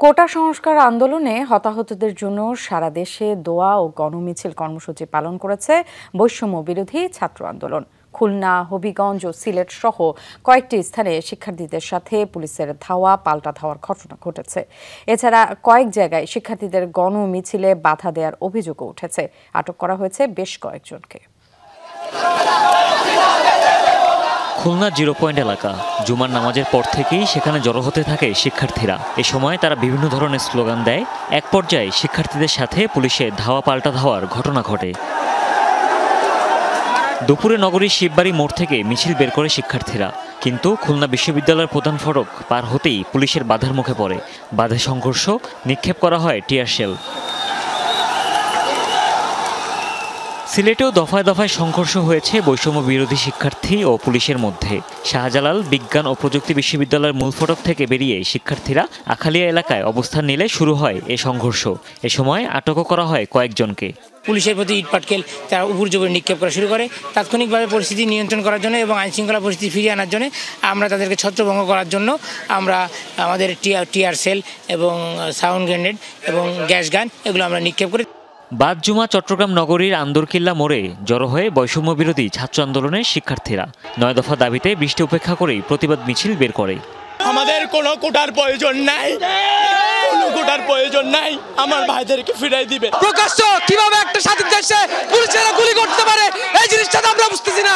কোটা সংস্কার আন্দোলনে হতাহতদের জন্য সারা দেশে দোয়া ও গণমিছিল কর্মসূচি পালন করেছে বৈষম্য বিরোধী ছাত্র আন্দোলন। খুলনা, হবিগঞ্জ ও সিলেট সহ কয়েকটি স্থানে শিক্ষার্থীদের সাথে পুলিশের ধাওয়া পাল্টা ধাওয়ার ঘটনা ঘটেছে। এছাড়া কয়েক জায়গায় শিক্ষার্থীদের গণমিছিলে বাধা দেওয়ার অভিযোগও উঠেছে। আটক করা হয়েছে বেশ কয়েকজনকে। খুলনা 0 পয়েন্ট এলাকা। জুমার নামাজের পর থেকেই সেখানে জড়ো হতে থাকে শিক্ষার্থীরা। এ সময় তারা বিভিন্ন ধরনের স্লোগান দেয়। এক পর্যায়ে শিক্ষার্থীদের সাথে পুলিশের ধাওয়া পাল্টা ধাওয়ার ঘটনা ঘটে। দুপুরে নগরীর শিববাড়ি মোড় থেকে মিছিল বের করে শিক্ষার্থীরা, কিন্তু খুলনা বিশ্ববিদ্যালয়ের প্রধান ফটক পার হতেই পুলিশের বাধার মুখে পড়ে। বাধা সংঘর্ষ, নিক্ষেপ করা হয় টিয়ার শেল। সিলেটেও দফায় দফায় সংঘর্ষ হয়েছে বৈষম্য বিরোধী শিক্ষার্থী ও পুলিশের মধ্যে। শাহজালাল বিজ্ঞান ও প্রযুক্তি বিশ্ববিদ্যালয়ের মূল ফটক থেকে বেরিয়ে শিক্ষার্থীরা আখালিয়া এলাকায় অবস্থান নিলে শুরু হয় এ সংঘর্ষ। এ সময় আটকও করা হয় কয়েকজনকে। পুলিশের প্রতি ইট পাটকেল তারা উপর জোরে নিক্ষেপ করা শুরু করে। তাৎক্ষণিকভাবে পরিস্থিতি নিয়ন্ত্রণ করার জন্য এবং আইনশৃঙ্খলা পরিস্থিতি ফিরিয়ে আনার জন্য আমরা তাদেরকে ছত্রভঙ্গ করার জন্য আমরা আমাদের টিয়ার সেল এবং সাউন্ড গ্রেনেড এবং গ্যাস গান এগুলো আমরা নিক্ষেপ করি। বাদ জুমা চট্টগ্রাম নগরীর আন্দরকিল্লা মোড়ে জড়ো হয়ে বৈষম্য বিরোধী ছাত্র আন্দোলনের শিক্ষার্থীরা 9 দফা দাবিতে বৃষ্টি উপেক্ষা করেই প্রতিবাদ মিছিল বের করে। আমাদের কোনো কোটার প্রয়োজন নাই, কোনো কোটার প্রয়োজন নাই, আমার ভাইদেরকে ফিরাই দিবে। প্রকাশ্য কিভাবে একটা স্বাধীন দেশে পুলিশেরা গুলি করতে পারে এই জিনিসটা আমরা বুঝতেছি না।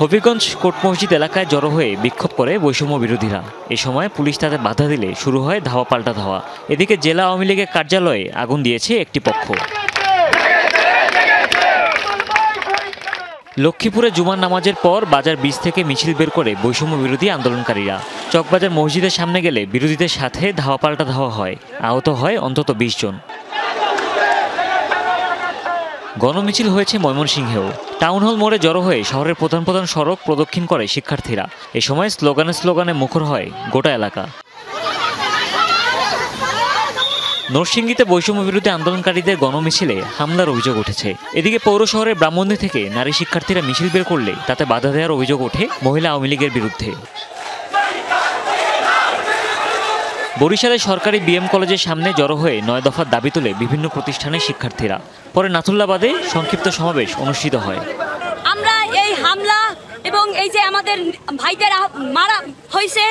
হবিগঞ্জ কোট মসজিদ এলাকায় জড়ো হয়ে বিক্ষোভ করে বৈষম্য বিরোধীরা। এ সময় পুলিশ তাদের বাধা দিলে শুরু হয় ধাওয়া পাল্টা ধাওয়া। এদিকে জেলা আওয়ামী লীগের কার্যালয়ে আগুন দিয়েছে একটি পক্ষ। লক্ষ্মীপুরে জুমার নামাজের পর বাজার ব্রিজ থেকে মিছিল বের করে বৈষম্য বিরোধী আন্দোলনকারীরা। চকবাজার মসজিদের সামনে গেলে বিরোধীদের সাথে ধাওয়া পাল্টা ধাওয়া হয়। আহত হয় অন্তত 20 জন। গণমিছিল হয়েছে ময়মনসিংহেও। টাউন হল মোড়ে জড়ো হয়ে শহরের প্রধান প্রধান সড়ক প্রদক্ষিণ করে শিক্ষার্থীরা। এ সময় স্লোগানে মুখর হয় গোটা এলাকা। নরসিংদীতে বৈষম্য বিরোধী আন্দোলনকারীদের গণমিছিলে হামলার অভিযোগ উঠেছে। এদিকে পৌর শহরের ব্রাহ্মণী থেকে নারী শিক্ষার্থীরা মিছিল বের করলে তাতে বাধা দেওয়ার অভিযোগ ওঠে মহিলা আওয়ামী লীগের বিরুদ্ধে। বরিশালে সরকারি বিএম কলেজের সামনে জড়ো হয়ে 9 দফার দাবি তুলে বিভিন্ন প্রতিষ্ঠানের শিক্ষার্থীরা। পরে নাথুল্লাবাদে সংক্ষিপ্ত সমাবেশ অনুষ্ঠিত হয়। আমরা এই হামলা এবং এই যে আমাদের ভাইদের মারা হয়েছে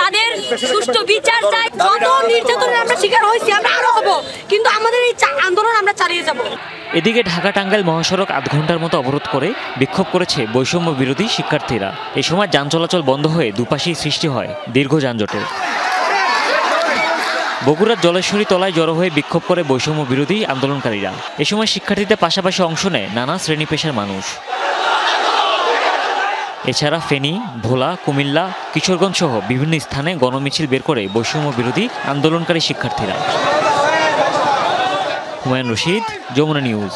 তাদের সুষ্ঠু বিচার চাই। যত নির্যাতনের আমরা শিকার হয়েছি আমরা আরো হব, কিন্তু আমাদের এই আন্দোলন আমরা চালিয়ে যাব। এদিকে ঢাকা টাঙ্গাইল মহাসড়ক আধ ঘন্টার মতো অবরোধ করে বিক্ষোভ করেছে বৈষম্য বিরোধী শিক্ষার্থীরা। এ সময় যান চলাচল বন্ধ হয়ে দুপাশেই সৃষ্টি হয় দীর্ঘ যানজটের। বগুড়ার জলেশ্বরী তলায় জড়ো হয়ে বিক্ষোভ করে বৈষম্য বিরোধী আন্দোলনকারীরা। এ সময় শিক্ষার্থীদের পাশাপাশি অংশ নেয় নানা শ্রেণী পেশার মানুষ। এছাড়া ফেনী, ভোলা, কুমিল্লা, কিশোরগঞ্জ সহ বিভিন্ন স্থানে গণমিছিল বের করে বৈষম্য বিরোধী আন্দোলনকারী শিক্ষার্থীরা। হুমায়ুন রশিদ, যমুনা নিউজ।